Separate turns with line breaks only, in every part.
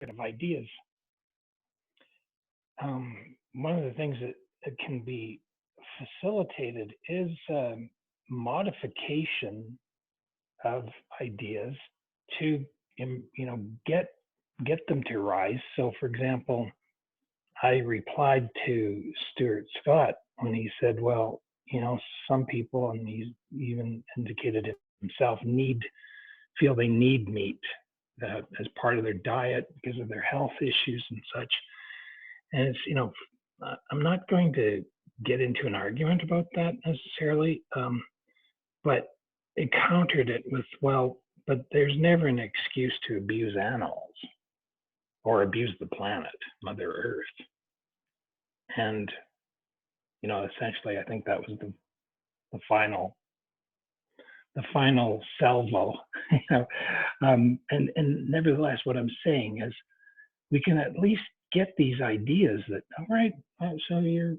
of ideas. One of the things that can be facilitated is modification of ideas to get them to rise. So, for example, I replied to Stuart Scott when he said, "Well, some people, and he's even indicated it himself, feel they need meat as part of their diet because of their health issues and such." And I'm not going to get into an argument about that necessarily, but it countered it with, well, but there's never an excuse to abuse animals or abuse the planet, Mother Earth. And, essentially, I think that was the final salvo. And nevertheless, what I'm saying is we can at least get these ideas that, all right, so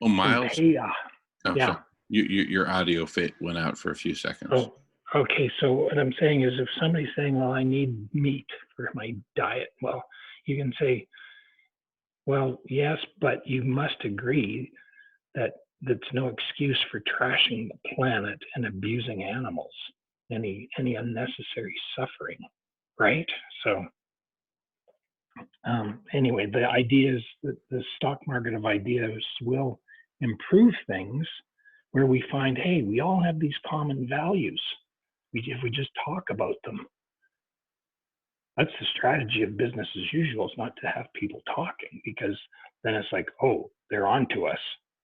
Oh, Miles.
Okay,
oh,
yeah.
So your audio went out for a few seconds.
Oh, okay. So what I'm saying is, if somebody's saying, "Well, I need meat for my diet," well, you can say, "Well, yes, but you must agree that that's no excuse for trashing the planet and abusing animals, any unnecessary suffering, right?" So anyway, the idea is that the stock market of ideas will improve things where we find, hey, we all have these common values. If we just talk about them, that's the strategy of business as usual. It's not to have people talking, because then it's like, oh, they're on to us,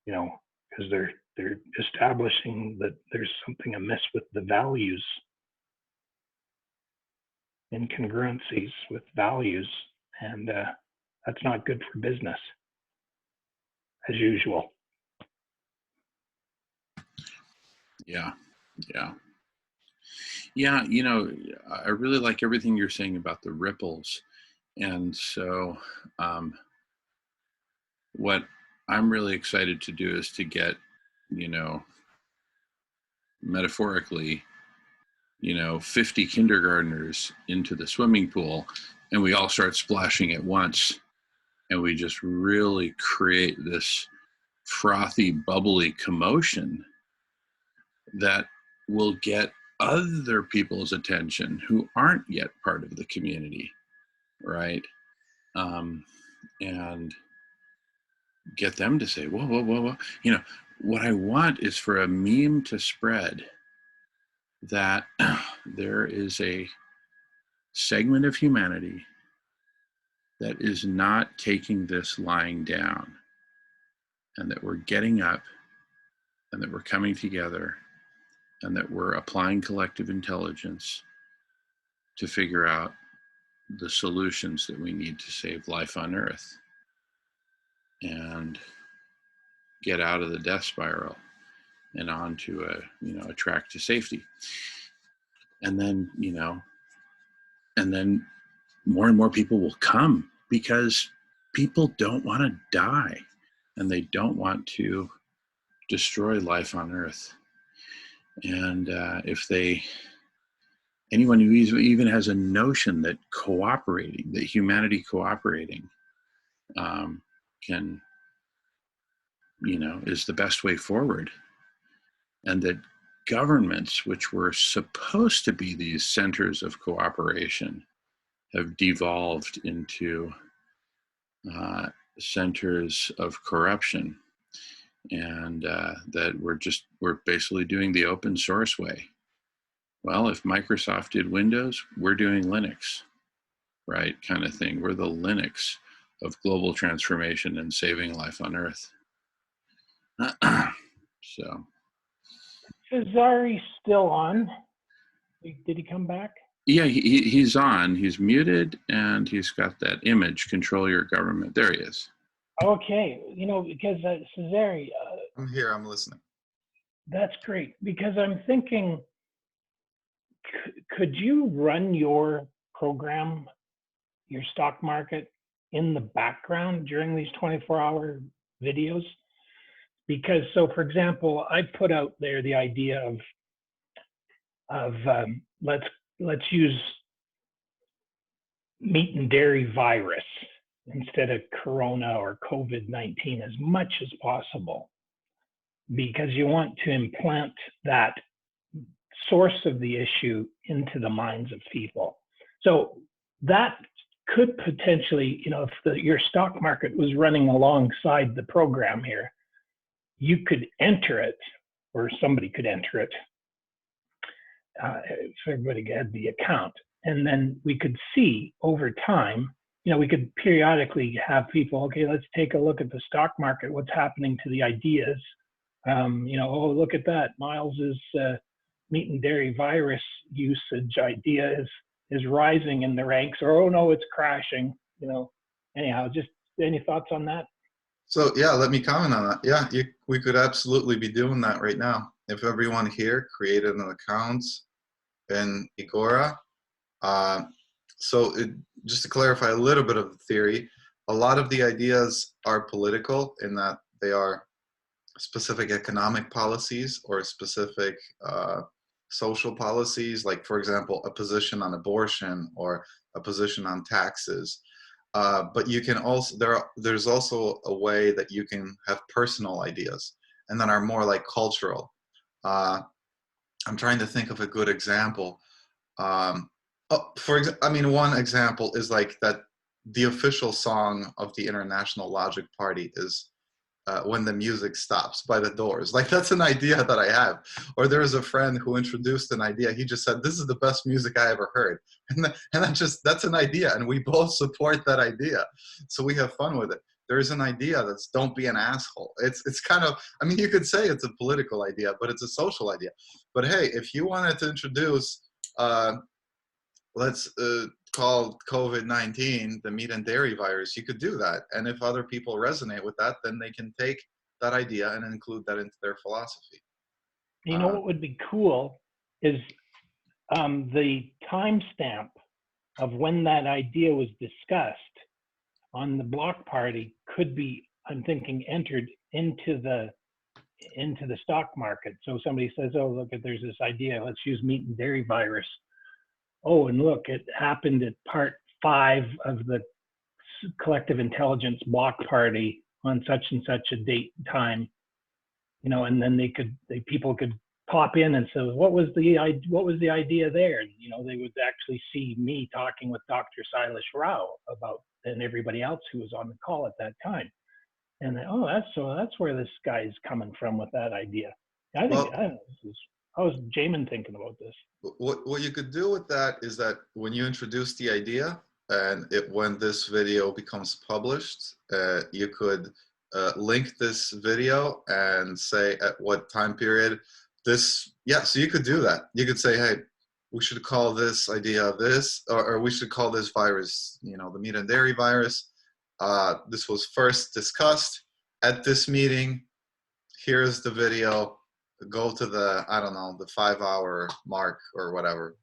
because they're establishing that there's something amiss with the values, incongruencies with values, and that's not good for business as usual.
Yeah. I really like everything you're saying about the ripples. And so what I'm really excited to do is to get, metaphorically, 50 kindergartners into the swimming pool, and we all start splashing at once, and we just really create this frothy, bubbly commotion that will get other people's attention who aren't yet part of the community, right? And get them to say, whoa, whoa, whoa, whoa. What I want is for a meme to spread that there is a segment of humanity that is not taking this lying down, and that we're getting up, and that we're coming together, and that we're applying collective intelligence to figure out the solutions that we need to save life on Earth and get out of the death spiral and onto a track to safety. And then, and then more and more people will come, because people don't want to die, and they don't want to destroy life on Earth. And anyone who even has a notion that humanity cooperating can, is the best way forward. And that governments, which were supposed to be these centers of cooperation, have devolved into centers of corruption, and that we're basically doing the open source way. Well, if Microsoft did Windows, we're doing Linux, right? Kind of thing. We're the Linux of global transformation and saving life on Earth. So.
Is Zari still on? Did he come back?
Yeah, he's on. He's muted, and he's got that image, control your government. There he is.
Okay. Because Cesare.
I'm here. I'm listening.
That's great, because I'm thinking, could you run your program, your stock market, in the background during these 24-hour videos? Because, so for example, I put out there the idea of of let's use meat and dairy virus instead of corona or COVID-19 as much as possible, because you want to implant that source of the issue into the minds of people. So that could potentially, if your stock market was running alongside the program here, you could enter it, or somebody could enter it, if everybody had the account. And then we could see over time, we could periodically have people, okay, let's take a look at the stock market, what's happening to the ideas. Oh, look at that, Miles's meat and dairy virus usage idea is rising in the ranks, or oh no, it's crashing. Anyhow, just any thoughts on that?
So yeah, let me comment on that. Yeah, we could absolutely be doing that right now. If everyone here created an account in Agora. Just to clarify a little bit of the theory, a lot of the ideas are political in that they are specific economic policies or specific social policies, like for example, a position on abortion or a position on taxes. But you can also, there's also a way that you can have personal ideas and that are more like cultural. I'm trying to think of a good example. One example is like that the official song of the International Logic Party is When the Music Stops by the Doors. Like, that's an idea that I have. Or there is a friend who introduced an idea. He just said, this is the best music I ever heard. And that's an idea. And we both support that idea. So we have fun with it. There is an idea that's don't be an asshole. It's kind of, you could say it's a political idea, but it's a social idea. But hey, if you wanted to introduce, let's call COVID-19 the meat and dairy virus, you could do that. And if other people resonate with that, then they can take that idea and include that into their philosophy.
What would be cool is the timestamp of when that idea was discussed on the block party could be, I'm thinking, entered into the stock market. So somebody says, oh, look, there's this idea, let's use meat and dairy virus. Oh, and look, it happened at part 5 of the collective intelligence block party on such and such a date and time, and then people could pop in and say, what was the idea there? And, they would actually see me talking with Dr. Silas Rao about, and everybody else who was on the call at that time. And that's where this guy's coming from with that idea. I don't know, how was Jamin thinking about this?
What you could do with that is that when you introduce the idea, and when this video becomes published, you could link this video and say at what time period so you could do that. You could say, hey, we should call this idea this, or we should call this virus, the meat and dairy virus. This was first discussed at this meeting. Here's the video. Go to the 5-hour mark or whatever.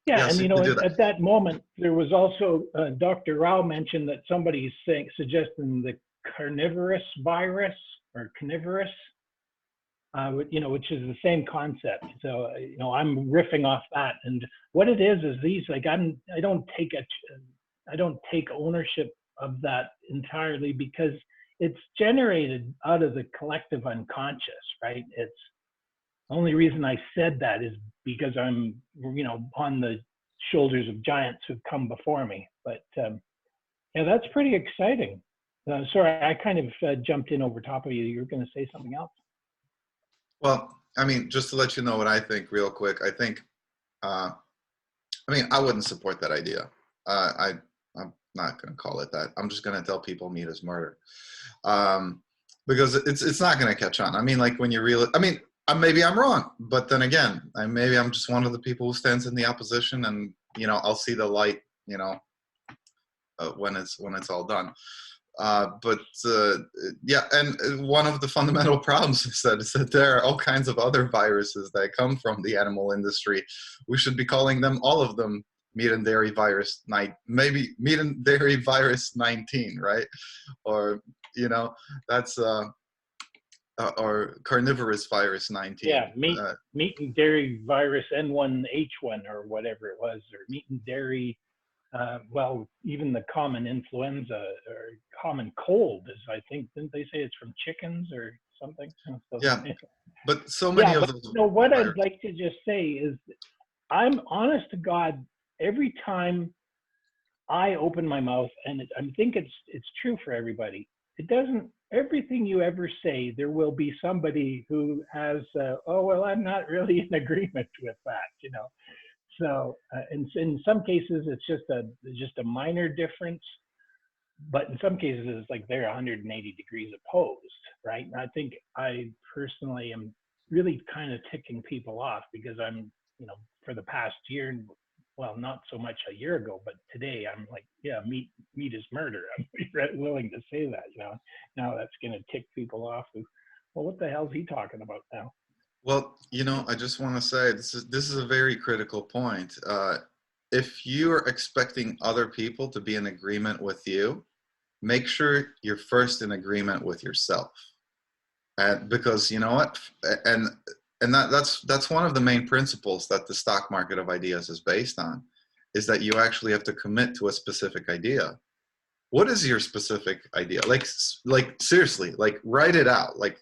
Yeah, and at that moment, there was also Dr. Rao mentioned that somebody's suggesting the carnivorous virus or carnivorous, which is the same concept. So I'm riffing off that, and what it is these, like, I don't take ownership of that entirely, because it's generated out of the collective unconscious, right? It's the only reason I said that is because I'm, on the shoulders of giants who've come before me. But that's pretty exciting. Sorry, I kind of jumped in over top of you. You were going to say something else?
Well, just to let you know what I think real quick, I think, I wouldn't support that idea. I'm not going to call it that. I'm just going to tell people meat is murder. Because it's not going to catch on. Like when you really, maybe I'm wrong, but then again, maybe I'm just one of the people who stands in the opposition, and I'll see the light, when it's all done. Yeah, and one of the fundamental problems is that there are all kinds of other viruses that come from the animal industry. We should be calling them, all of them, meat and dairy virus maybe meat and dairy virus 19, right? Or that's or carnivorous virus 19.
Yeah, meat and dairy virus N1H1 or whatever it was, or meat and dairy. Well, even the common influenza or common cold is, I think, didn't they say it's from chickens or something? So,
Yeah, but so many
yeah,
of
but
those
you know, what I'd
viruses.
like to just say is, I'm honest to God, every time I open my mouth, and I think it's true for everybody. It doesn't. Everything you ever say, there will be somebody who has, oh well, I'm not really in agreement with that, you know. So in some cases, it's just a minor difference, but in some cases, it's like they're 180 degrees opposed, right? And I think I personally am really kind of ticking people off because I'm, you know, for the past year, well, not so much a year ago, but today I'm like, yeah, meat is murder. I'm willing to say that, you know. Now that's going to tick people off. Well, what the hell is he talking about now?
Well, you know, I just want to say this is a very critical point. If you are expecting other people to be in agreement with you, make sure you're first in agreement with yourself. And because you know what, and that's one of the main principles that the stock market of ideas is based on, is that you actually have to commit to a specific idea. What is your specific idea? Like seriously, like write it out. Like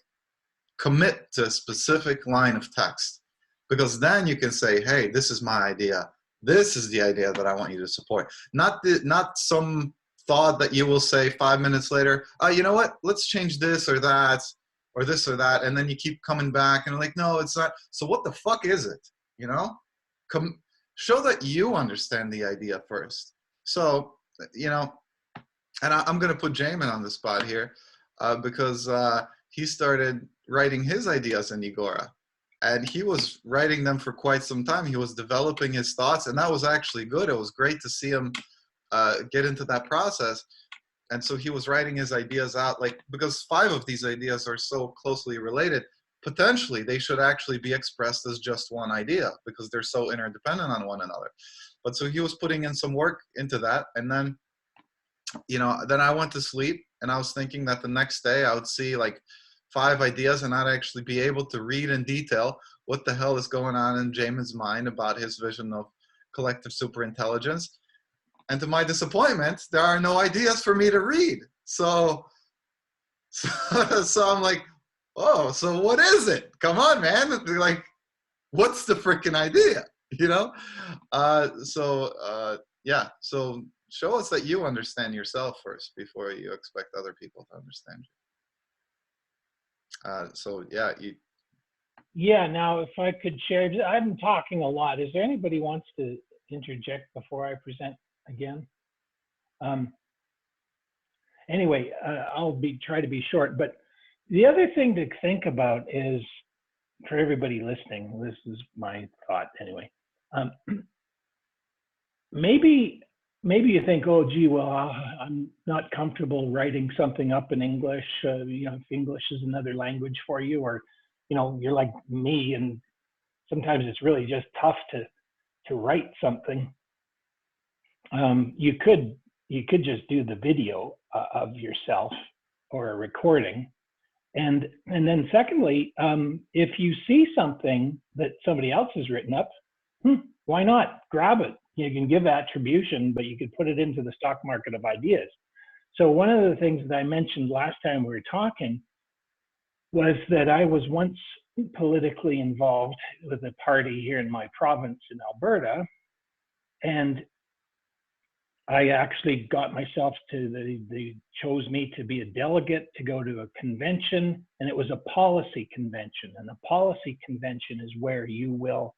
commit to a specific line of text, because then you can say, hey, this is my idea. This is the idea that I want you to support. Not some thought that you will say 5 minutes later, oh, you know what, let's change this or that or this or that, and then you keep coming back and like, no, it's not. So what the fuck is it? You know, show that you understand the idea first. So, you know, and I'm going to put Jamin on the spot here because he started writing his ideas in Agora, and he was writing them for quite some time. He was developing his thoughts, and that was actually good. It was great to see him get into that process. And so he was writing his ideas out, like, because 5 of these ideas are so closely related, potentially they should actually be expressed as just one idea because they're so interdependent on one another. But so he was putting in some work into that, and then, you know, then I went to sleep, and I was thinking that the next day I would see like 5 ideas, and I'd actually be able to read in detail what the hell is going on in Jamin's mind about his vision of collective superintelligence. And to my disappointment, there are no ideas for me to read. So I'm like, oh, so what is it? Come on, man. Like, what's the freaking idea? You know? Yeah. So show us that you understand yourself first before you expect other people to understand you. Yeah.
Yeah, now if I could share, I'm talking a lot. Is there anybody who wants to interject before I present again? Anyway, I'll try to be short, but the other thing to think about is, for everybody listening, this is my thought anyway. Maybe you think, oh, gee, well, I'm not comfortable writing something up in English. You know, if English is another language for you, or, you know, you're like me, and sometimes it's really just tough to write something. You could just do the video of yourself or a recording. And then secondly, if you see something that somebody else has written up, why not grab it? You can give attribution, but you could put it into the stock market of ideas. So one of the things that I mentioned last time we were talking was that I was once politically involved with a party here in my province in Alberta, and I actually got myself to, they chose me to be a delegate to go to a convention, and it was a policy convention. And a policy convention is where you will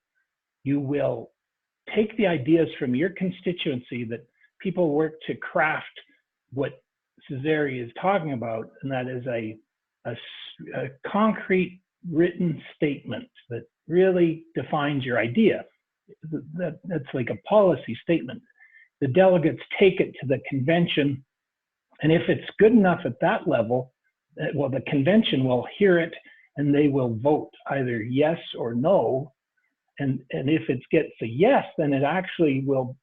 take the ideas from your constituency that people work to craft what Cesare is talking about, and that is a concrete written statement that really defines your idea. That's like a policy statement. The delegates take it to the convention, and if it's good enough at that level, well, the convention will hear it and they will vote either yes or no. And if it gets a yes, then it actually will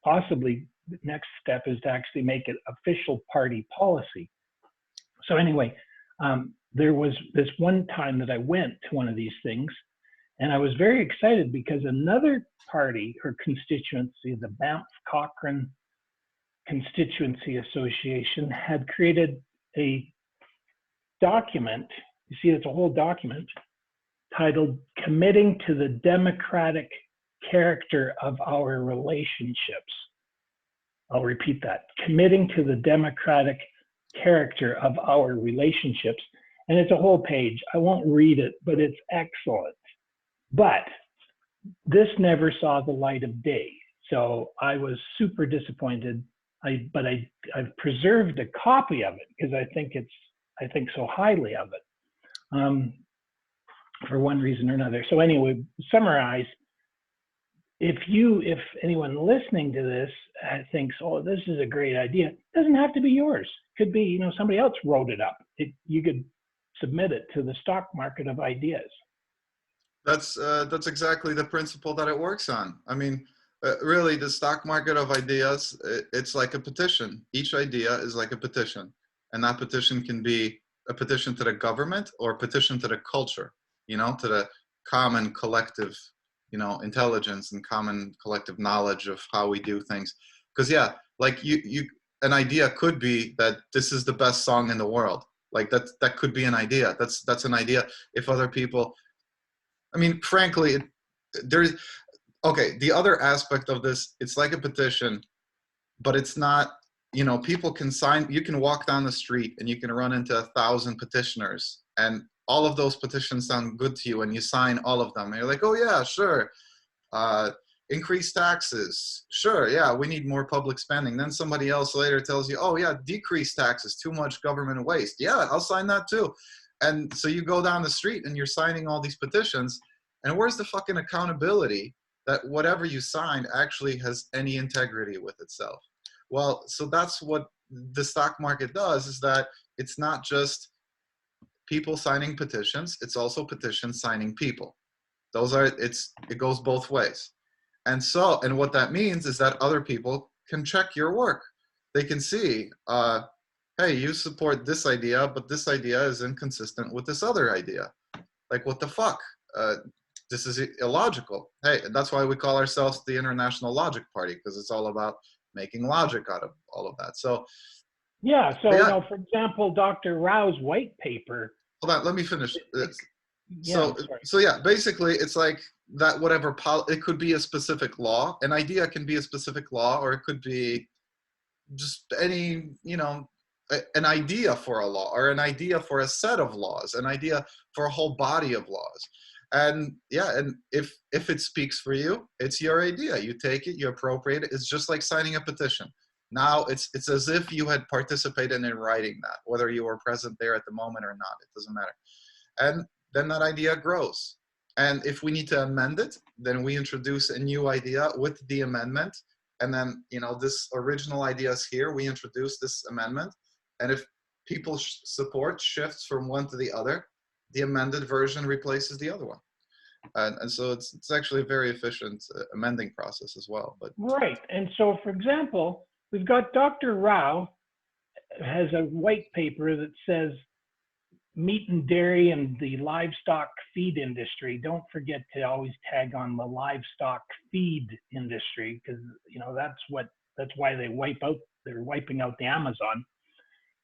possibly, the next step is to actually make it official party policy. So anyway, there was this one time that I went to one of these things, and I was very excited because another party or constituency, the Banff Cochrane Constituency Association, had created a document. You see, it's a whole document titled Committing to the Democratic Character of Our Relationships. I'll repeat that. Committing to the democratic character of our relationships. And it's a whole page. I won't read it, but it's excellent. But this never saw the light of day. So I was super disappointed. I've preserved a copy of it because I think so highly of it for one reason or another. So anyway, summarize. If anyone listening to this thinks, oh, this is a great idea, it doesn't have to be yours. It could be, somebody else wrote it up. You could submit it to the stock market of ideas.
That's exactly the principle that it works on. I mean, really, the stock market of ideas, it's like a petition. Each idea is like a petition. And that petition can be a petition to the government or a petition to the culture, to the common collective intelligence and common collective knowledge of how we do things. Because like an idea could be that this is the best song in the world. Like that could be an idea. That's an idea. If other people, I mean, frankly, the other aspect of this, it's like a petition, but it's not, people can sign, you can walk down the street and you can run into 1,000 petitioners, and all of those petitions sound good to you and you sign all of them. And you're like, oh yeah, sure. Increase taxes. Sure, yeah, we need more public spending. Then somebody else later tells you, oh yeah, decrease taxes, too much government waste. Yeah, I'll sign that too. And so you go down the street and you're signing all these petitions, and where's the fucking accountability that whatever you signed actually has any integrity with itself? Well, so that's what the stock market does, is that it's not just people signing petitions, it's also petitions signing people. It goes both ways. And what that means is that other people can check your work. They can see, hey, you support this idea, but this idea is inconsistent with this other idea. Like, what the fuck? This is illogical. Hey, that's why we call ourselves the International Logic Party, because it's all about making logic out of all of that. So
yeah, so for example, Dr. Rao's white paper.
Hold on, let me finish.
So
basically it's like that, whatever, it could be a specific law. An idea can be a specific law, or it could be just any, an idea for a law, or an idea for a set of laws, an idea for a whole body of laws. And if it speaks for you, it's your idea. You take it, you appropriate it. It's just like signing a petition. Now it's as if you had participated in writing that, whether you were present there at the moment or not. It doesn't matter. And then that idea grows. And if we need to amend it, then we introduce a new idea with the amendment. And then, this original idea is here. We introduce this amendment. And if people's support shifts from one to the other, the amended version replaces the other one. And so it's actually a very efficient amending process as well. But
right. And so, for example, we've got Dr. Rao has a white paper that says meat and dairy and the livestock feed industry. Don't forget to always tag on the livestock feed industry, because that's why they're wiping out the Amazon.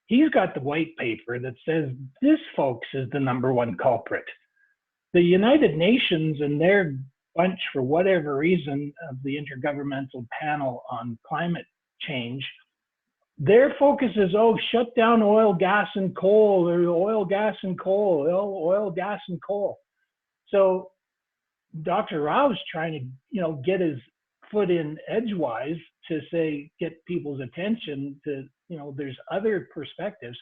He's got the white paper that says this, folks, is the #1 culprit. The United Nations and their bunch, for whatever reason, of the Intergovernmental Panel on Climate Change, their focus is, shut down oil, gas, and coal, or oil, gas, and coal, oil, gas, and coal. So Dr. Rao's trying to, get his foot in edgewise to say, get people's attention to, there's other perspectives.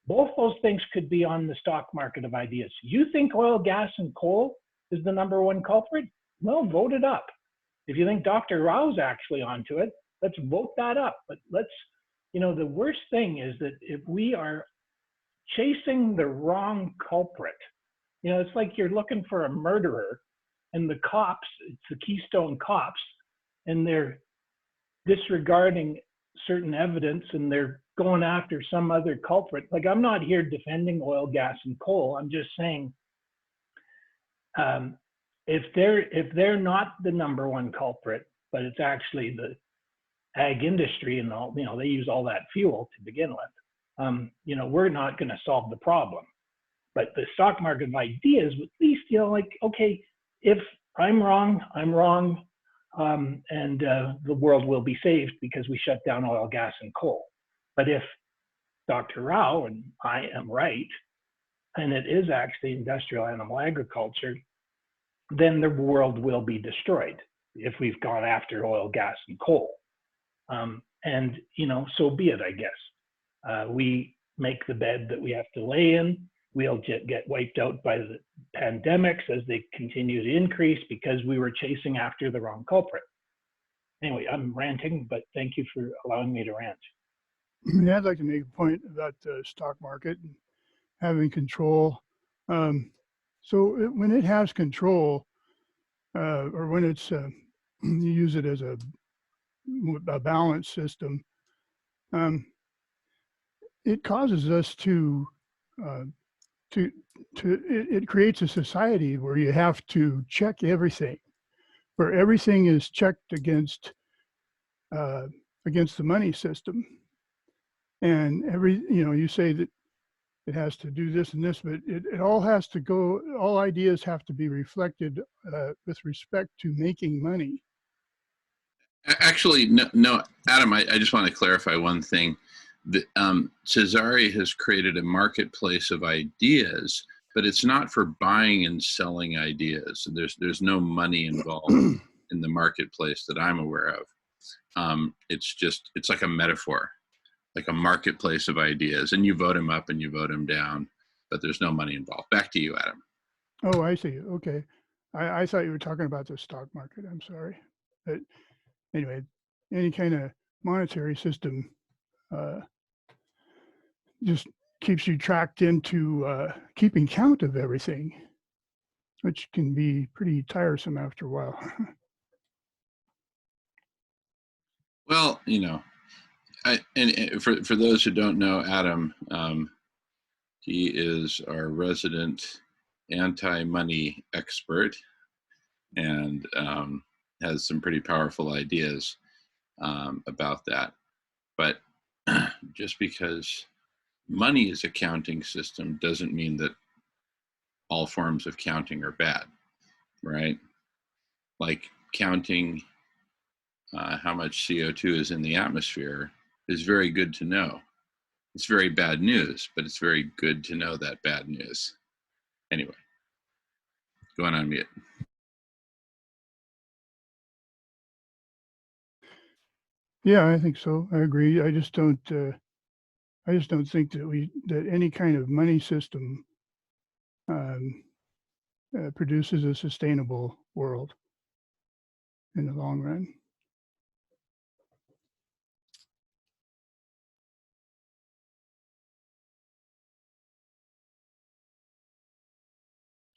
Both those things could be on the stock market of ideas. You think oil, gas, and coal is the #1 culprit? Well, vote it up. If you think Dr. Rao's actually onto it, let's vote that up. But the worst thing is that if we are chasing the wrong culprit, it's like you're looking for a murderer, and the cops, it's the Keystone Cops, and they're disregarding certain evidence and they're going after some other culprit. Like, I'm not here defending oil, gas, and coal. I'm just saying, if they're not the number one culprit, but it's actually the ag industry and all, they use all that fuel to begin with, we're not going to solve the problem. But the stock market of ideas, at least, like, okay, if I'm wrong, I'm wrong, and the world will be saved because we shut down oil, gas, and coal. But if Dr. Rao and I am right, and it is actually industrial animal agriculture, then the world will be destroyed if we've gone after oil, gas, and coal. And, so be it, I guess. We make the bed that we have to lay in. We'll get wiped out by the pandemics as they continue to increase because we were chasing after the wrong culprit. Anyway, I'm ranting, but thank you for allowing me to rant.
Yeah, I'd like to make a point about the stock market and having control. When it has control, or when it's you use it as a balance system, it causes us it creates a society where you have to check everything, where everything is checked against the money system. And you say that it has to do this and this, but it all has to go, all ideas have to be reflected with respect to making money.
Actually, no, Adam, I just want to clarify one thing. Cesare has created a marketplace of ideas, but it's not for buying and selling ideas. There's no money involved in the marketplace that I'm aware of. It's like a metaphor, like a marketplace of ideas, and you vote them up and you vote them down, but there's no money involved. Back to you, Adam.
Oh, I see. Okay. I thought you were talking about the stock market. I'm sorry. But anyway, any kind of monetary system just keeps you tracked into keeping count of everything, which can be pretty tiresome after a while.
Well, and for those who don't know Adam, he is our resident anti-money expert and has some pretty powerful ideas about that. But just because money is a counting system doesn't mean that all forms of counting are bad, right? Like counting how much CO2 is in the atmosphere is very good to know. It's very bad news, but it's very good to know that bad news. Anyway, going on mute.
Yeah, I think so. I agree. I just don't think that any kind of money system produces a sustainable world in the long run.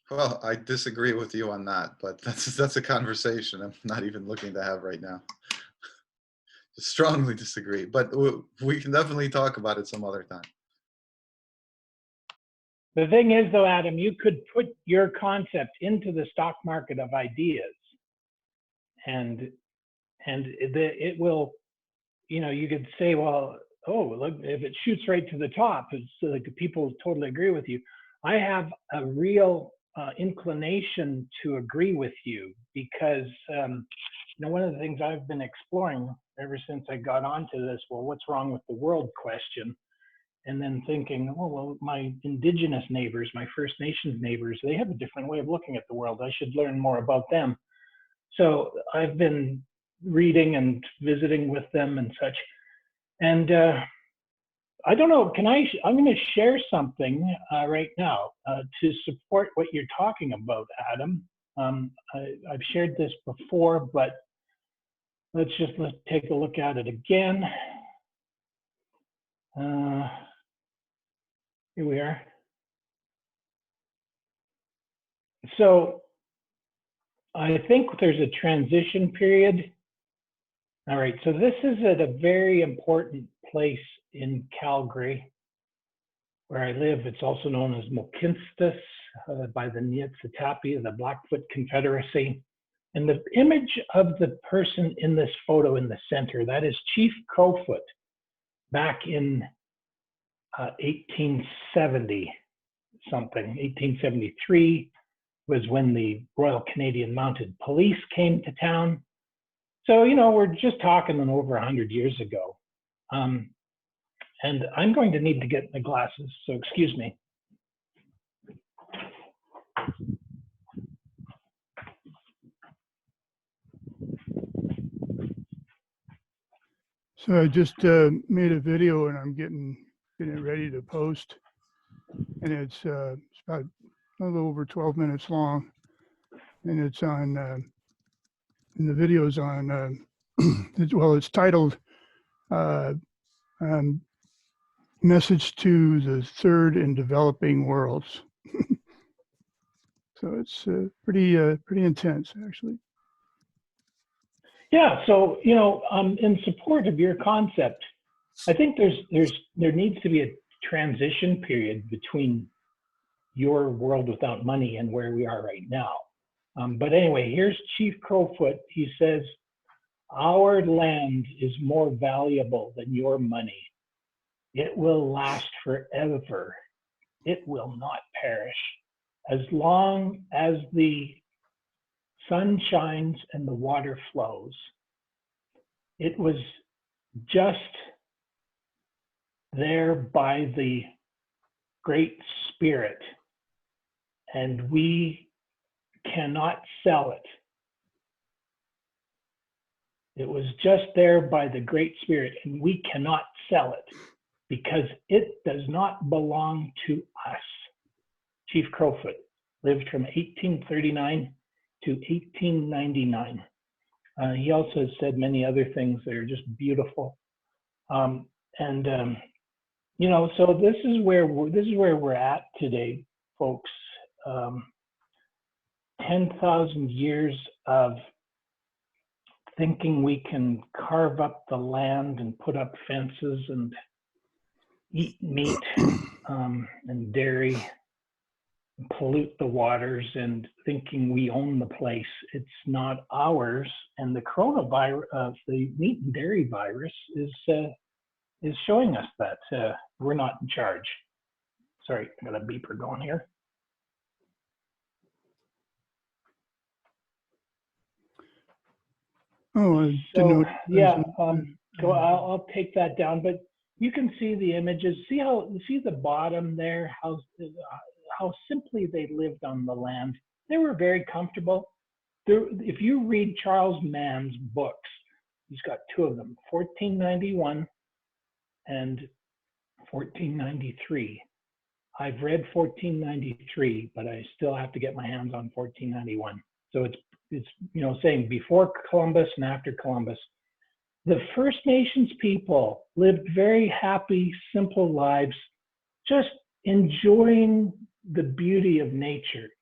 Well, I disagree with you on that, but that's a conversation I'm not even looking to have right now. Strongly disagree, but we can definitely talk about it some other time.
The thing is, though, Adam, you could put your concept into the stock market of ideas, and it will, you could say, well, oh, look, if it shoots right to the top, it's like people totally agree with you. I have a real inclination to agree with you because, one of the things I've been exploring ever since I got onto this, well, what's wrong with the world question? And then thinking, oh, well, my indigenous neighbors, my First Nations neighbors, they have a different way of looking at the world. I should learn more about them. So I've been reading and visiting with them and such. And I don't know, I'm going to share something right now to support what you're talking about, Adam. I've shared this before, but let's take a look at it again. Here we are. So I think there's a transition period All right, so this is at a very important place in Calgary, where I live. It's also known as Mohkinstsis by the Niitsitapi, the Blackfoot Confederacy. And the image of the person in this photo in the center, that is Chief Crowfoot back in 1870 something. 1873 was when the Royal Canadian Mounted Police came to town. So, you know, we're just talking over 100 years ago. And I'm going to need to get my glasses, so excuse me.
So I just made a video and I'm getting it ready to post. And it's about a little over 12 minutes long. And it's on, and the video's on, well, it's titled Message to the Third and Developing Worlds. So it's pretty intense, actually.
Yeah, so, you know, in support of your concept, I think there needs to be a transition period between your world without money and where we are right now. But anyway, here's Chief Crowfoot. He says, "Our land is more valuable than your money. It will last forever. It will not perish. As long as the sun shines and the water flows." It was just there by the Great Spirit, and we cannot sell it. It was just there by the Great Spirit, and we cannot sell it because it does not belong to us. Chief Crowfoot lived from 1839 to 1899. He also has said many other things that are just beautiful. You know, so this is where we're at today, folks. 10,000 years of thinking we can carve up the land and put up fences and eat meat and dairy, and pollute the waters, and thinking we own the place. It's not ours. And the coronavirus, the meat and dairy virus, is showing us that we're not in charge. Sorry, I got a beeper going here.
Oh, I didn't know.
Yeah, so I'll take that down. But you can see the images. See the bottom there? How simply they lived on the land. They were very comfortable. If you read Charles Mann's books, he's got two of them, 1491 and 1493. I've read 1493, but I still have to get my hands on 1491. So it's you know, saying before Columbus and after Columbus. The First Nations people lived very happy, simple lives, just enjoying the beauty of nature.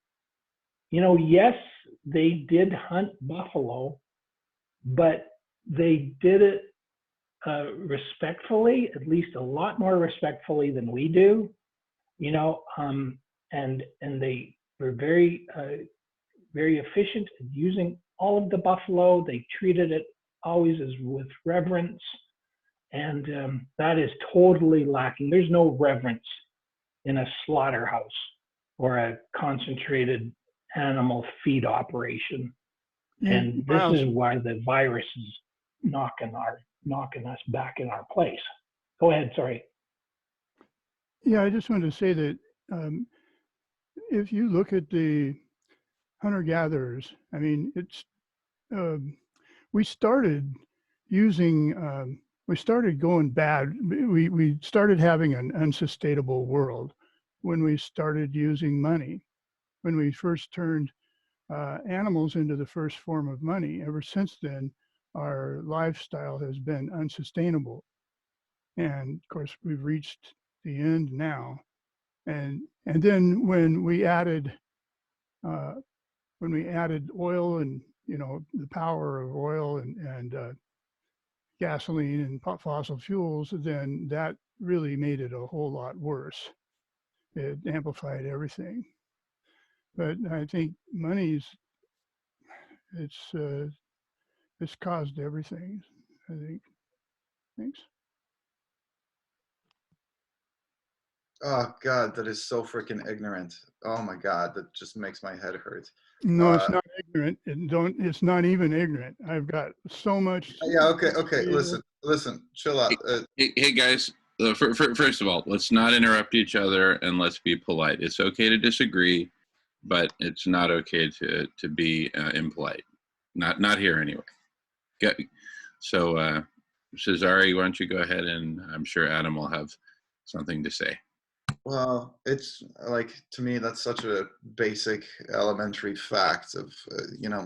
You know, yes, they did hunt buffalo, but they did it respectfully, at least a lot more respectfully than we do. You know, and they were very efficient at using all of the buffalo. They treated it always as with reverence, and that is totally lacking. There's no reverence in a slaughterhouse or a concentrated animal feed operation. And this is why the virus is knocking us back in our place. Go ahead, sorry.
Yeah, I just wanted to say that if you look at the hunter-gatherers, I mean, it's we started using, we started going bad. We started having an unsustainable world when we started using money. When we first turned animals into the first form of money. Ever since then, our lifestyle has been unsustainable. And of course, we've reached the end now. And then when we added oil and, you know, the power of oil and gasoline and fossil fuels, then that really made it a whole lot worse. It amplified everything. But I think it's caused everything, I think. Thanks.
Oh God, that is so freaking ignorant. Oh my God, that just makes my head hurt.
No, it's not ignorant. It's not even ignorant. I've got so much.
Yeah, okay. Listen, chill out.
Hey guys, first of all, let's not interrupt each other and let's be polite. It's okay to disagree, but it's not okay to be impolite. Not here anyway. So, Cesare, why don't you go ahead, and I'm sure Adam will have something to say.
Well, it's like, to me, that's such a basic elementary fact of,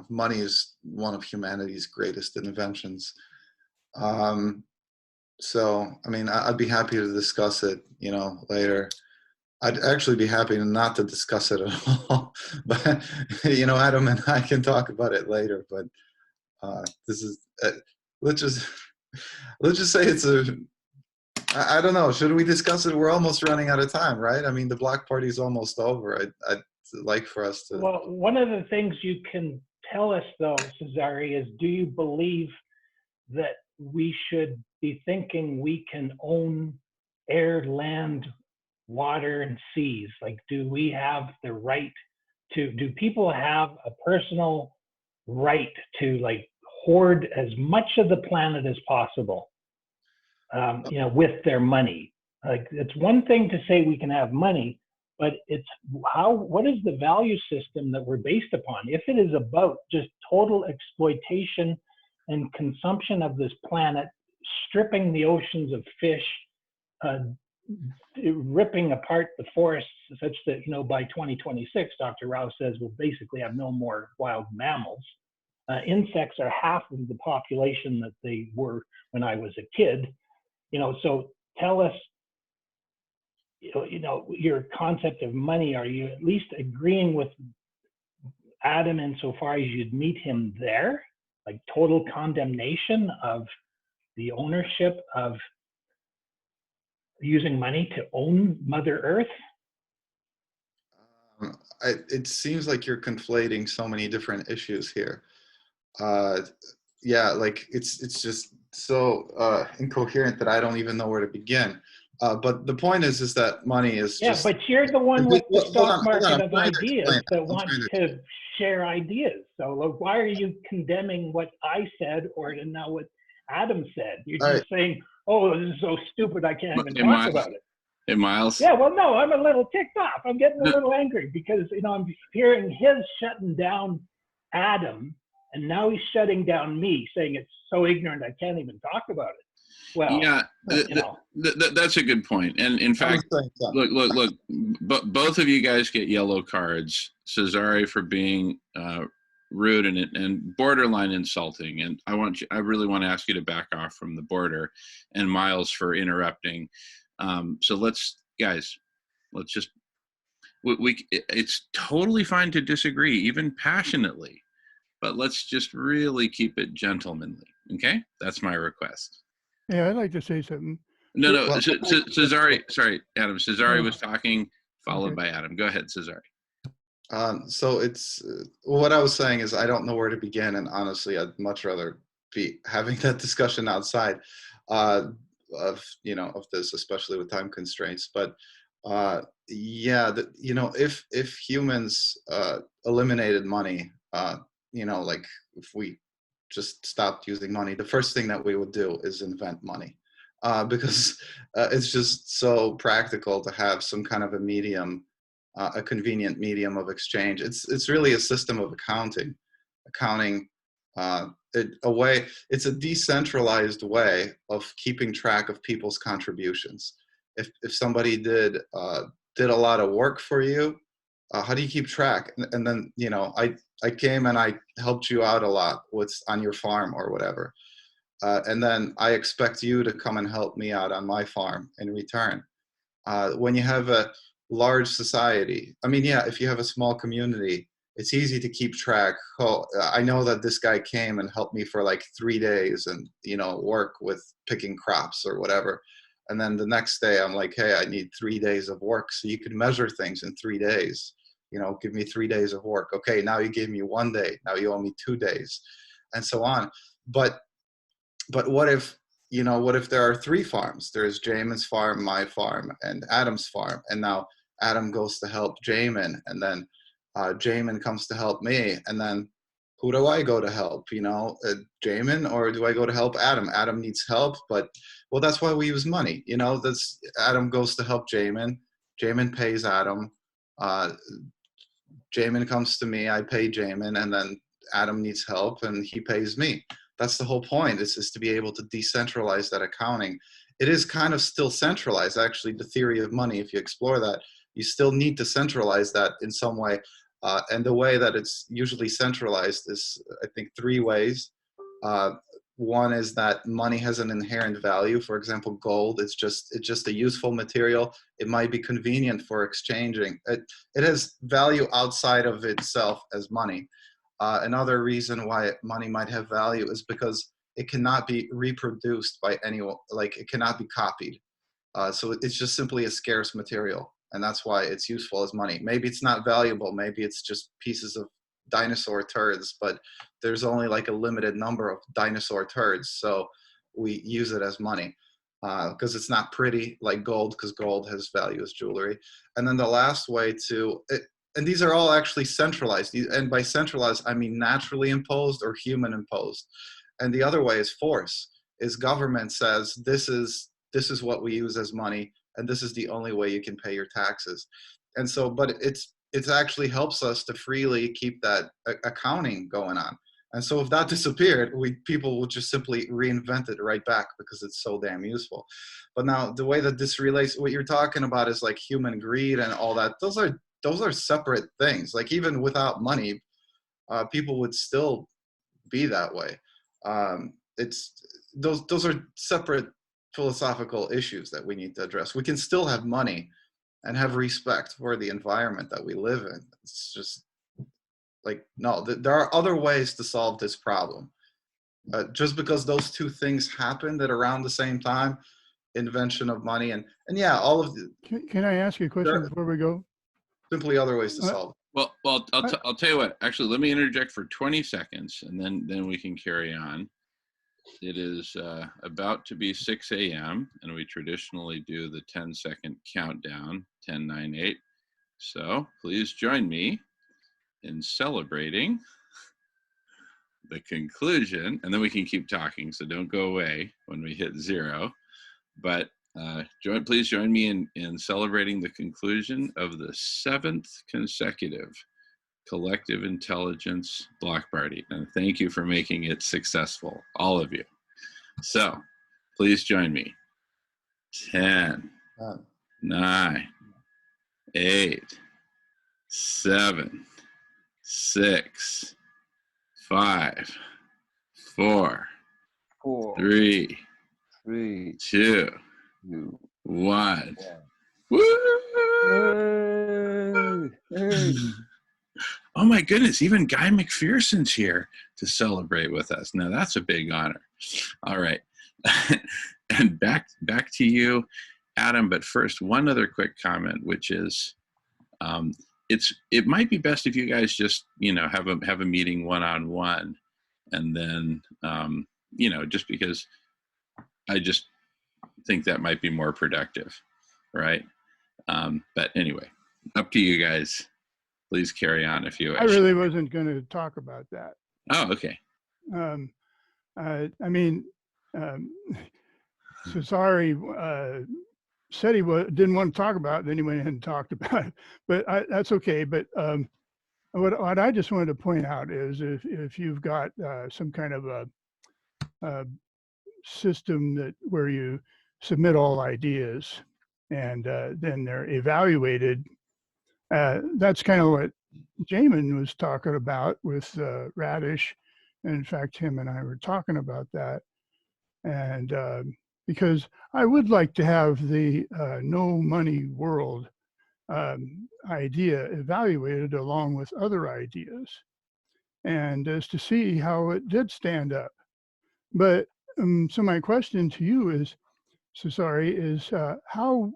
money is one of humanity's greatest inventions. So, I mean, I'd be happy to discuss it, later. I'd actually be happy not to discuss it at all, but, Adam and I can talk about it later, but this is, let's just say it's I don't know. Should we discuss it? We're almost running out of time, right? I mean, the block party is almost over. I'd like for us to.
Well, one of the things you can tell us, though, Cesare, is do you believe that we should be thinking we can own air, land, water, and seas? Like, do we have the right to, do people have a personal right to, like, hoard as much of the planet as possible? With their money. Like, it's one thing to say we can have money, but it's what is the value system that we're based upon? If it is about just total exploitation and consumption of this planet, stripping the oceans of fish, ripping apart the forests such that, by 2026, Dr. Rao says we'll basically have no more wild mammals. Insects are half of the population that they were when I was a kid. So tell us, your concept of money. Are you at least agreeing with Adam insofar as you'd meet him there? Like total condemnation of the ownership of using money to own Mother Earth?
It seems like you're conflating so many different issues here. Yeah, like it's just so incoherent that I don't even know where to begin. But the point is that money is just.
Yeah, but you're the one with the stock market of ideas that wants to share ideas. So like, why are you condemning what I said or now what Adam said? You're just saying, oh, this is so stupid, I can't even talk about it.
Hey, Miles.
Yeah, well, no, I'm a little ticked off. I'm getting a little angry because, I'm hearing his shutting down Adam, and now he's shutting down me, saying it's so ignorant I can't even talk about it. Well,
yeah, that's a good point. And in fact, look, both of you guys get yellow cards. Cesare for being rude and borderline insulting, and I really want to ask you to back off from the border, and Miles for interrupting. So let's just it's totally fine to disagree, even passionately, but let's just really keep it gentlemanly. Okay, that's my request.
Yeah, I'd like to say something.
No, Cesare, sorry, Adam. Cesare was talking, followed by Adam. Go ahead, Cesare.
So it's what I was saying is I don't know where to begin, and honestly, I'd much rather be having that discussion outside of this, especially with time constraints. But yeah, if humans eliminated money, like if we just stopped using money, the first thing that we would do is invent money, because it's just so practical to have some kind of a medium, a convenient medium of exchange. It's really a system of accounting, it's a decentralized way of keeping track of people's contributions. If somebody did a lot of work for you, how do you keep track? And then, I came and I helped you out a lot on your farm or whatever. And then I expect you to come and help me out on my farm in return. When you have a large society, I mean, yeah, if you have a small community, it's easy to keep track. Oh, I know that this guy came and helped me for like 3 days and, you know, work with picking crops or whatever. And then the next day I'm like, hey, I need 3 days of work. So you can measure things in 3 days. You know, give me 3 days of work. Okay, now you gave me 1 day. Now you owe me 2 days, and so on. But what if, you know, what if there are 3 farms? There's Jamin's farm, my farm, and Adam's farm. And now Adam goes to help Jamin, and then Jamin comes to help me, and then who do I go to help? You know, Jamin, or do I go to help Adam? Adam needs help, but well, that's why we use money. You know, that's Adam goes to help Jamin. Jamin pays Adam. Jamin comes to me, I pay Jamin, and then Adam needs help and he pays me. That's the whole point, is to be able to decentralize that accounting. It is kind of still centralized, actually, the theory of money. If you explore that, you still need to centralize that in some way. And the way that it's usually centralized is, I think, 3 ways. One is that money has an inherent value. For example, gold, it's just a useful material. It might be convenient for exchanging. It has value outside of itself as money. Another reason why money might have value is because it cannot be reproduced by anyone, like it cannot be copied. So it's just simply a scarce material, and that's why it's useful as money. Maybe it's not valuable, maybe it's just pieces of dinosaur turds, but there's only like a limited number of dinosaur turds, so we use it as money because it's not pretty like gold, because gold has value as jewelry. And then the last way and these are all actually centralized, and by centralized I mean naturally imposed or human imposed. And the other way is force, is government says this is what we use as money, and this is the only way you can pay your taxes. And so, but it actually helps us to freely keep that accounting going on. And so if that disappeared, people would just simply reinvent it right back because it's so damn useful. But now the way that this relates, what you're talking about is like human greed and all that. Those are separate things. Like even without money, people would still be that way. Those are separate philosophical issues that we need to address. We can still have money and have respect for the environment that we live in. It's just like, no, there are other ways to solve this problem. Just because those 2 things happened at around the same time, invention of money and yeah, all of the.
Can I ask you a question before we go?
Simply other ways to solve it.
Well, I'll tell you what. Actually, let me interject for 20 seconds, and then we can carry on. It is about to be 6 a.m., and we traditionally do the 10-second countdown, 10, 9, 8. So please join me in celebrating the conclusion, and then we can keep talking, so don't go away when we hit 0. But please join me in celebrating the conclusion of the 7th consecutive Collective Intelligence Block Party. And thank you for making it successful, all of you. So please join me. 10, 9, 8, 7, 6, 5, 4, 3, 2, 1. Woo!
Hey.
Oh my goodness, even Guy McPherson's here to celebrate with us. Now that's a big honor. All right. And back to you, Adam, but first, one other quick comment, which is it might be best if you guys just, have a meeting one-on-one, and then just because I just think that might be more productive, right? But anyway, up to you guys. Please carry on if you wish.
I really wasn't going to talk about that.
Oh, okay.
Cesare said he didn't want to talk about it, then he went ahead and talked about it. But that's okay. But what I just wanted to point out is if you've got some kind of a system where you submit all ideas and then they're evaluated. That's kind of what Jamin was talking about with Radish. And in fact, him and I were talking about that. And because I would like to have the no money world idea evaluated along with other ideas, and as to see how it did stand up. But so my question to you is, Cesare, is how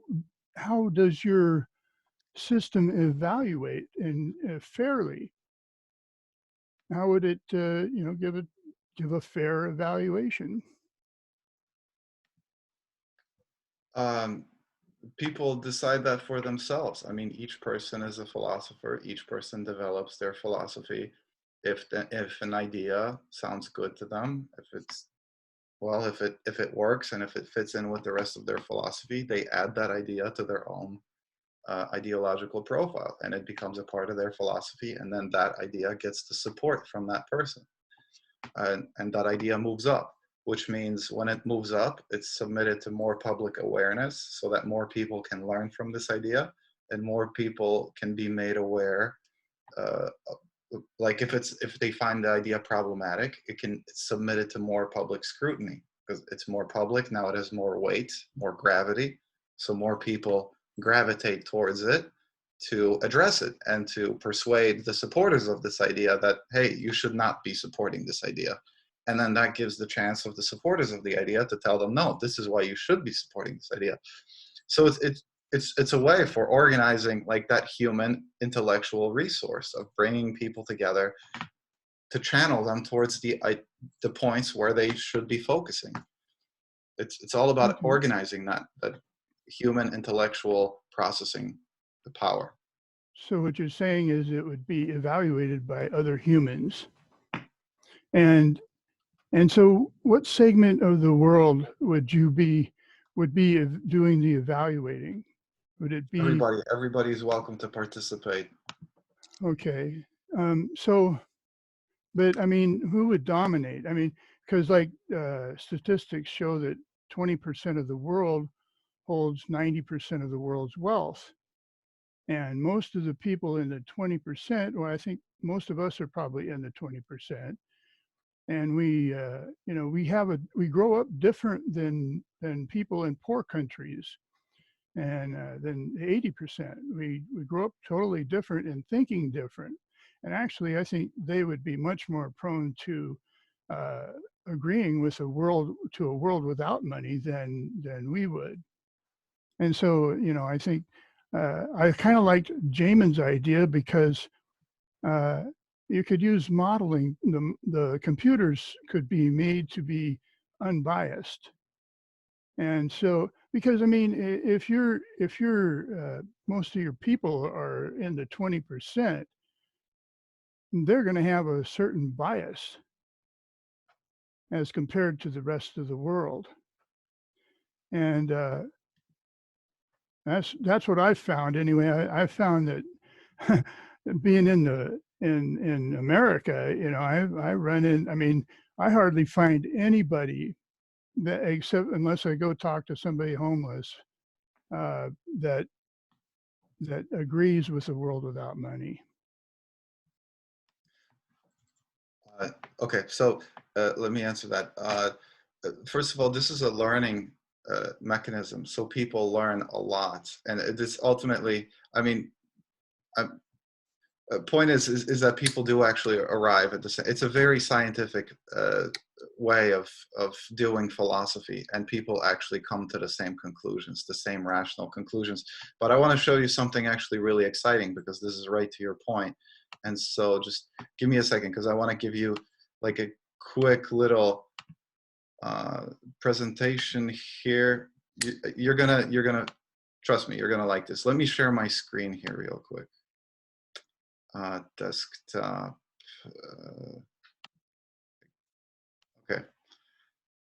does your system evaluate and fairly? How would it give a fair evaluation?
People decide that for themselves. I mean, each person is a philosopher. Each person develops their philosophy. If an idea sounds good to them, if it works and if it fits in with the rest of their philosophy, they add that idea to their own ideological profile, and it becomes a part of their philosophy. And then that idea gets the support from that person, and that idea moves up. Which means when it moves up, it's submitted to more public awareness so that more people can learn from this idea and more people can be made aware. Like if they find the idea problematic, it's submitted to more public scrutiny because it's more public. Now it has more weight, more gravity. So more people gravitate towards it to address it and to persuade the supporters of this idea that, hey, you should not be supporting this idea. And then that gives the chance of the supporters of the idea to tell them, no, this is why you should be supporting this idea. So it's a way for organizing like that human intellectual resource of bringing people together to channel them towards the points where they should be focusing. It's all about organizing that human intellectual processing, the power.
So what you're saying is it would be evaluated by other humans. And so what segment of the world would be doing the evaluating? Would it be
everybody's welcome to participate?
Okay. So, but I mean, who would dominate? I mean, because like statistics show that 20% of the world holds 90% of the world's wealth. And most of the people in the 20%, well, I think most of us are probably in the 20%. And we grow up different than people in poor countries. And then 80%, we grow up totally different and thinking different. And actually, I think they would be much more prone to agreeing with a world without money than we would. And so, I think I kind of liked Jamin's idea because you could use modeling. The computers could be made to be unbiased. And so, because I mean, if you're most of your people are in the 20%, they're going to have a certain bias as compared to the rest of the world. And that's what I've found anyway. I found that being in America, I run in. I mean, I hardly find anybody except unless I go talk to somebody homeless that agrees with the world without money.
Okay, so let me answer that. First of all, this is a learning mechanism, so people learn a lot, and this ultimately, I mean, point is that people do actually arrive at the same. It's a very scientific way of doing philosophy, and people actually come to the same conclusions, the same rational conclusions. But I want to show you something actually really exciting because this is right to your point. And so just give me a second because I want to give you like a quick little presentation here. You're gonna trust me, you're gonna like this. Let me share my screen here real quick. Desktop. Okay.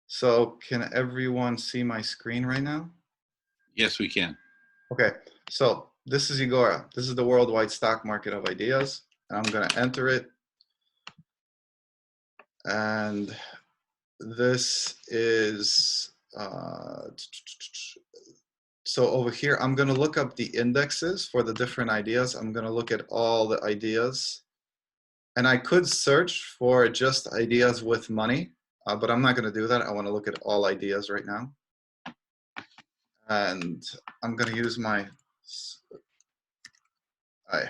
So can everyone see my screen right now?
Yes, we can.
Okay. So this is Agora. This is the worldwide stock market of ideas. And I'm going to enter it. And this is, so over here, I'm going to look up the indexes for the different ideas. I'm going to look at all the ideas. And I could search for just ideas with money, but I'm not going to do that. I want to look at all ideas right now. And I'm going to use my Hi.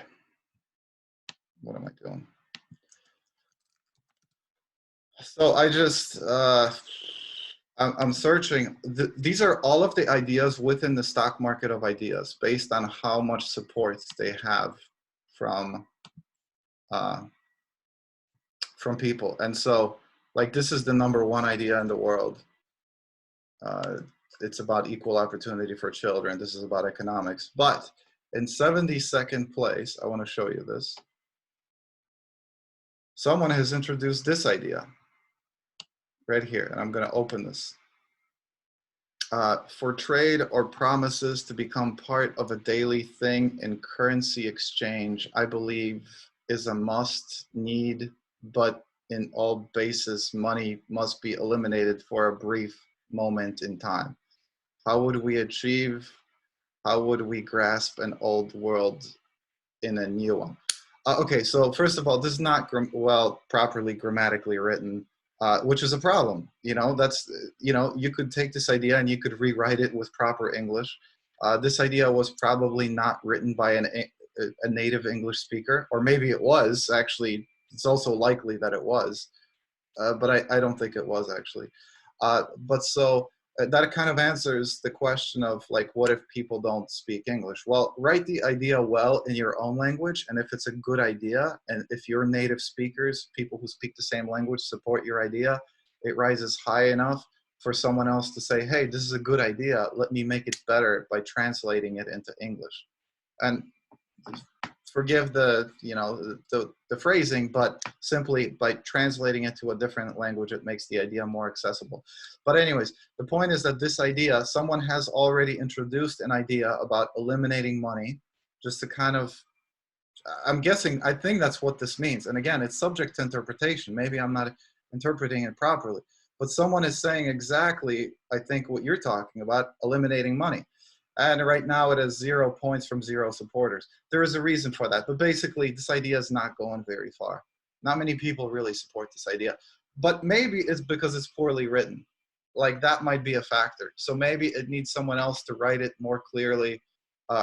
What am I doing? So I just, I'm searching. These are all of the ideas within the stock market of ideas based on how much support they have from uh, people. And so, like, this is the #1 idea in the world. It's about equal opportunity for children. This is about economics. But in 72nd place, I want to show you this. Someone has introduced this idea right here, and I'm going to open this. For trade or promises to become part of a daily thing in currency exchange, I believe is a must need, but in all basis, money must be eliminated for a brief moment in time. How would we achieve, how would we grasp an old world in a new one? Okay, so first of all, this is not properly grammatically written, which is a problem. You know, that's, you could take this idea and you could rewrite it with proper English. This idea was probably not written by a native English speaker, or maybe it was actually. It's also likely that it was, but I don't think it was actually. But so that kind of answers the question of, like, what if people don't speak English? Well, write the idea well in your own language, and if it's a good idea, and if your native speakers, people who speak the same language, support your idea, it rises high enough for someone else to say, hey, this is a good idea, let me make it better by translating it into English. And forgive the phrasing, but simply by translating it to a different language, it makes the idea more accessible. But anyways, the point is that this idea, someone has already introduced an idea about eliminating money, just to kind of, I'm guessing, I think that's what this means. And again, it's subject to interpretation. Maybe I'm not interpreting it properly, but someone is saying exactly, I think, what you're talking about, eliminating money. And right now it has 0 points from 0 supporters. There is a reason for that, but basically this idea is not going very far. Not many people really support this idea, but maybe it's because it's poorly written. Like, that might be a factor. So maybe it needs someone else to write it more clearly,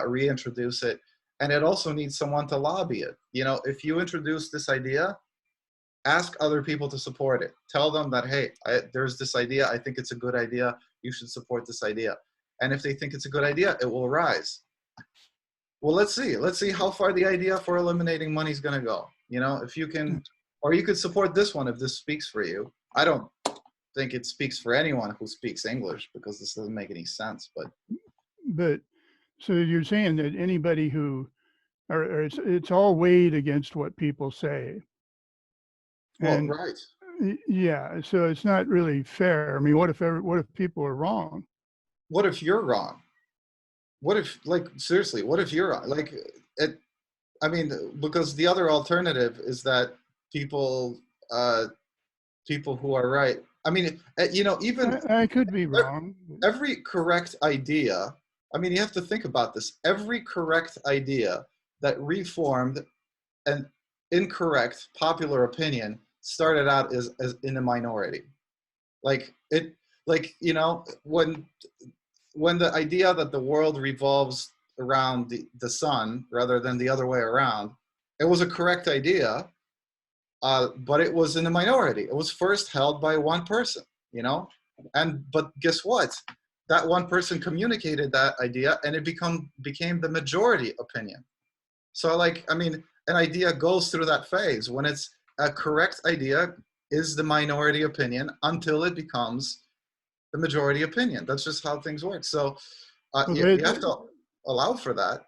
reintroduce it. And it also needs someone to lobby it. You know, if you introduce this idea, ask other people to support it. Tell them that, hey, there's this idea. I think it's a good idea. You should support this idea. And if they think it's a good idea, it will rise. Well, let's see. Let's see how far the idea for eliminating money is going to go. You know, if you can, or you could support this one if this speaks for you. I don't think it speaks for anyone who speaks English, because this doesn't make any sense.
But so you're saying that anybody who, or it's all weighed against what people say.
Well,
And
right.
yeah, so it's not really fair. I mean, what if people are wrong?
What if you're wrong? What if, like, seriously, what if you're wrong? Like, I mean, because the other alternative is that people who are right. I mean, even
I could be wrong.
every correct idea, I mean, you have to think about this. Every correct idea that reformed an incorrect popular opinion started out as in a minority. Like, when the idea that the world revolves around the sun rather than the other way around, it was a correct idea, but it was in a minority. It was first held by one person, but guess what? That one person communicated that idea, and it became the majority opinion. So, like, I mean, an idea goes through that phase. When it's a correct idea, is the minority opinion until it becomes the majority opinion. That's just how things work. So you have to allow for that.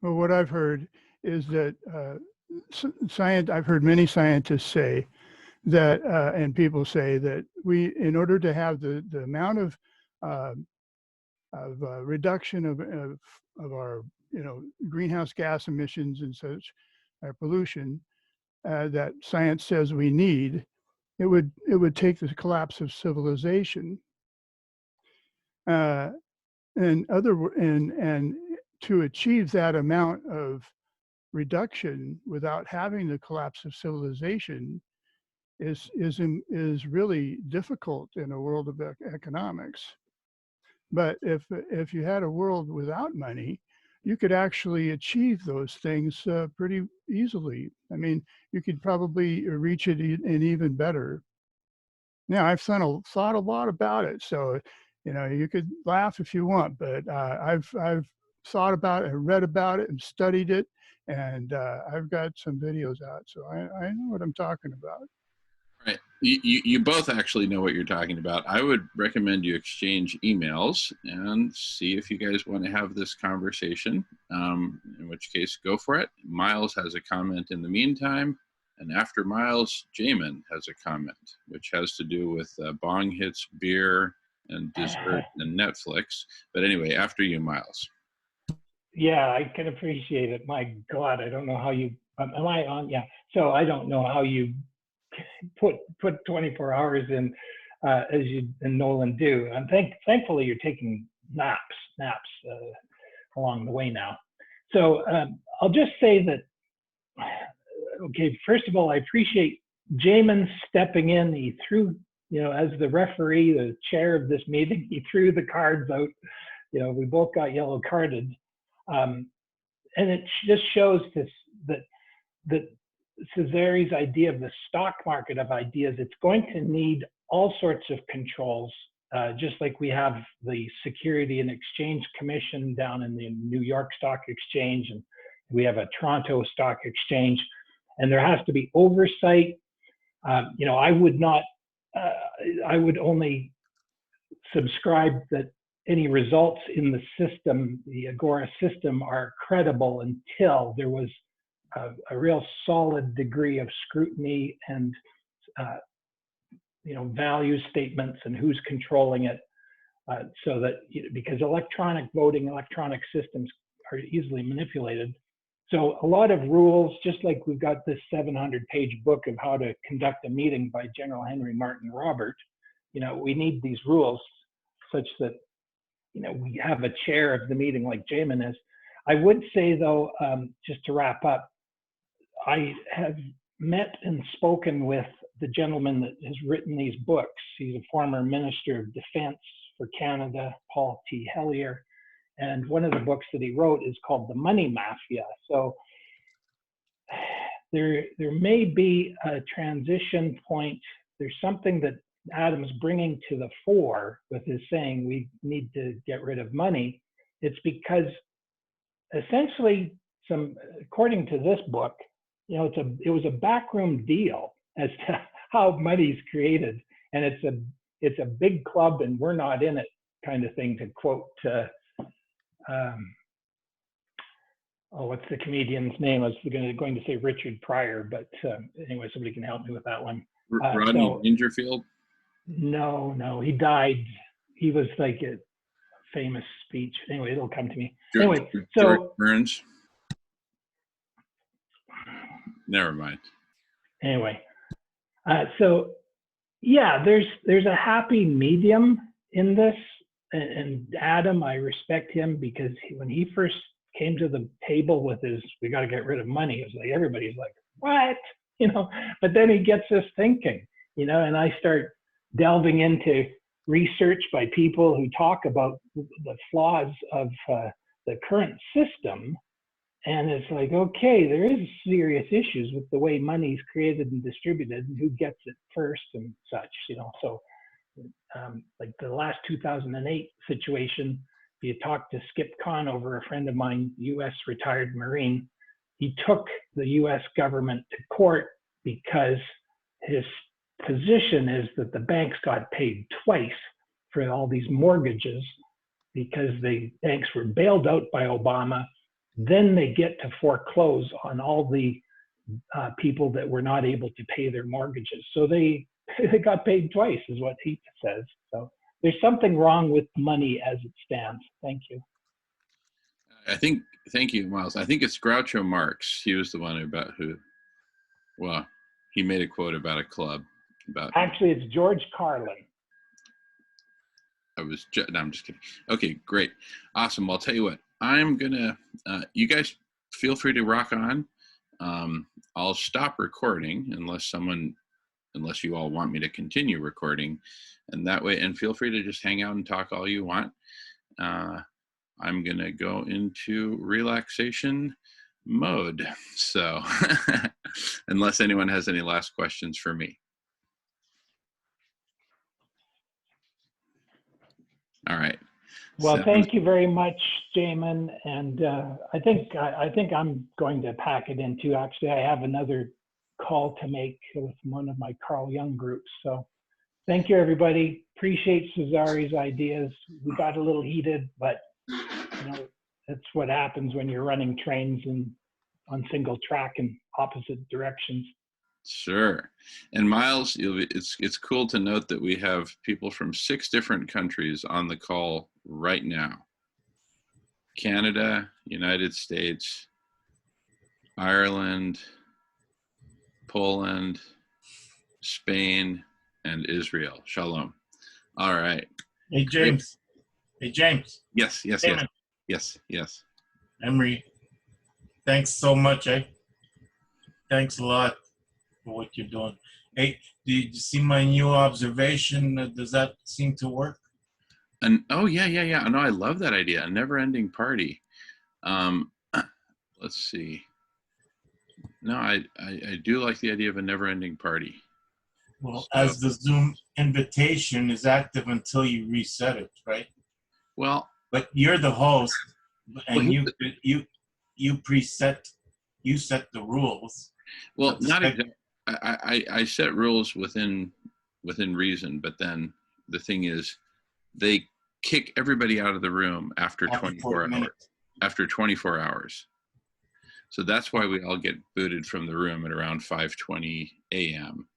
Well, what I've heard is that I've heard many scientists say that, and people say that in order to have the amount of reduction of our greenhouse gas emissions and such, our pollution, that science says we need, it would take the collapse of civilization. And to achieve that amount of reduction without having the collapse of civilization is really difficult in a world of economics. But if you had a world without money, you could actually achieve those things pretty easily. I mean, you could probably reach it and even better. Yeah, I've thought a lot about it. So, you could laugh if you want, but I've thought about it, read about it, and studied it, and I've got some videos out, so I know what I'm talking about.
Right. You both actually know what you're talking about. I would recommend you exchange emails and see if you guys want to have this conversation, in which case go for it. Miles has a comment in the meantime. And after Miles, Jamin has a comment, which has to do with bong hits, beer, and dessert, and Netflix. But anyway, after you, Miles.
Yeah, I can appreciate it. My God, I don't know how you, am I on? Yeah. So I don't know how you put 24 hours in, as you and Nolan do. And thankfully you're taking naps along the way now. So I'll just say that, okay, first of all, I appreciate Jamin stepping in. He threw, as the referee, the chair of this meeting, he threw the cards out. We both got yellow carded. And it just shows this, that Cesari's idea of the stock market of ideas, it's going to need all sorts of controls, just like we have the Security and Exchange Commission down in the New York Stock Exchange, and we have a Toronto Stock Exchange, and there has to be oversight. I would not, I would only subscribe that any results in the system, the Agora system, are credible until there was a real solid degree of scrutiny and value statements and who's controlling it, so that, because electronic voting, electronic systems are easily manipulated. So a lot of rules, just like we've got this 700-page book of how to conduct a meeting by General Henry Martin Robert, we need these rules such that, we have a chair of the meeting like Jamin is. I would say though, just to wrap up, I have met and spoken with the gentleman that has written these books. He's a former Minister of Defense for Canada, Paul T. Hellyer. And one of the books that he wrote is called The Money Mafia. So there may be a transition point. There's something that Adam's bringing to the fore with his saying we need to get rid of money. It's because essentially, according to this book, it was a backroom deal as to how money's created, and it's a big club and we're not in it kind of thing, to quote what's the comedian's name? I was going to say Richard Pryor, but anyway, somebody can help me with that one.
Rodney Dangerfield?
No, he died. He was like a famous speech. Anyway, it'll come to me.
George
So
Burns. Never mind.
Anyway, so yeah, there's a happy medium in this, and Adam, I respect him, because when he first came to the table with his, we got to get rid of money, it was like everybody's like, what? But then he gets us thinking, and I start delving into research by people who talk about the flaws of the current system. And it's like, okay, there is serious issues with the way money is created and distributed and who gets it first and such, So like the last 2008 situation, if you talk to Skip Conover, a friend of mine, US retired Marine, he took the US government to court because his position is that the banks got paid twice for all these mortgages because the banks were bailed out by Obama. Then they get to foreclose on all the people that were not able to pay their mortgages. So they got paid twice, is what he says. So there's something wrong with money as it stands. Thank you.
Thank you, Miles. I think it's Groucho Marx. He was the one he made a quote about a club.
Actually, it's George Carlin.
No, I'm just kidding. Okay, great. Awesome. Well, I'll tell you what, I'm gonna, you guys feel free to rock on. I'll stop recording unless you all want me to continue recording, and that way, and feel free to just hang out and talk all you want. I'm going to go into relaxation mode. So unless anyone has any last questions for me. All right.
Well, thank you very much, Jamin. And I think I'm going to pack it in too. Actually, I have another call to make with one of my Carl Jung groups. So thank you, everybody. Appreciate Cesari's ideas. We got a little heated, but you know, that's what happens when you're running trains on single track in opposite directions.
Sure. And Miles, it's cool to note that we have people from 6 different countries on the call right now. Canada, United States, Ireland, Poland, Spain, and Israel. Shalom. All right.
Hey, James. Hey, James.
Yes.
Damon.
Yes.
Emery, thanks so much. Thanks a lot for what you're doing. Hey, did you see my new observation? Does that seem to work?
And oh yeah. No, I love that idea. A never-ending party. Let's see. No, I do like the idea of a never-ending party.
Well,
So,
as the Zoom invitation is active until you reset it, right?
well,
But you're the host, and
Well,
you set the rules.
well,
That's
not
like-
exactly. I set rules within reason, but then the thing is, they kick everybody out of the room after 24 hours.
minutes.
After 24 hours. So that's why we all get booted from the room at around 5:20 a.m.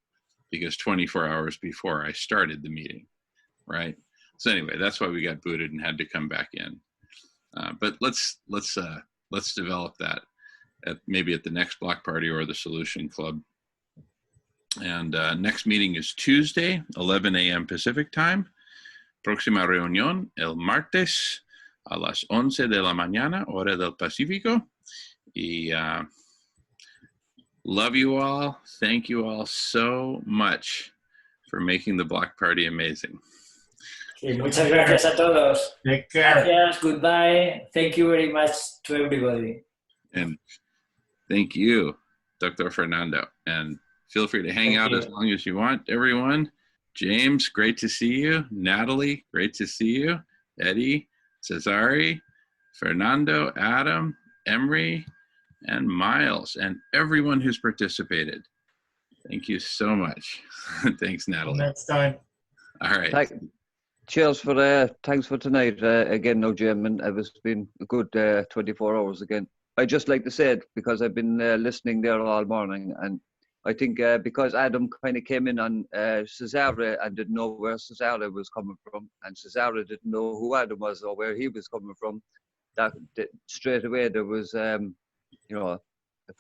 because 24 hours before I started the meeting, right? So anyway, that's why we got booted and had to come back in. But let's develop that maybe at the next block party or the Solution Club. And next meeting is Tuesday, 11 a.m. Pacific time. Próxima reunión el martes a las 11 de la mañana, hora del Pacífico. Y love you all. Thank you all so much for making the block party amazing.
Sí, muchas gracias a todos.
Take care.
Gracias, goodbye. Thank you very much to everybody.
And thank you, Dr. Fernando. And feel free to hang
Thank
out
you.
as long as you want, everyone. James, great to see you. Natalie, great to see you. Eddie, Cesari, Fernando, Adam, Emery, and Miles, and everyone who's participated. Thank you so much. Thanks,
Till
Natalie.
next time.
All right.
Cheers for thanks for tonight again. No, Jim, and it's been a good 24 hours again. I just like to say it because I've been listening there all morning, and I think because Adam kind of came in on Cesare and didn't know where Cesare was coming from, and Cesare didn't know who Adam was or where he was coming from, that straight away there was you know,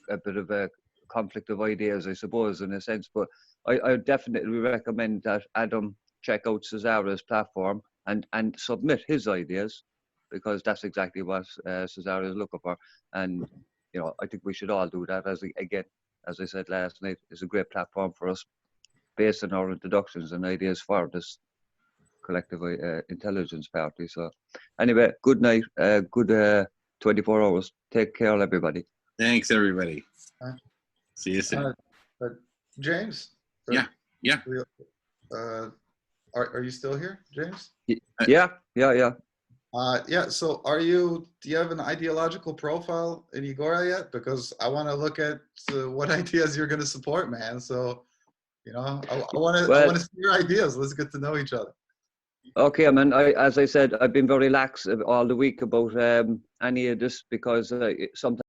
a bit of a conflict of ideas, I suppose, in a sense. But I definitely recommend that Adam check out Cesare's platform and submit his ideas, because that's exactly what Cesare is looking for. And you know, I think we should all do that. As I said last night, it's a great platform for us, based on our introductions and ideas for this collective intelligence party. So anyway, good night, good 24 hours. Take care, everybody.
Thanks, everybody.
Bye.
See you soon.
James?
Yeah.
Are you still here, James?
Yeah.
Yeah, so do you have an ideological profile in Igora yet? Because I want to look at what ideas you're going to support, man. So, you know, I want to see your ideas. Let's get to know each other.
Okay, I mean, as I said, I've been very lax all the week about any of this, because sometimes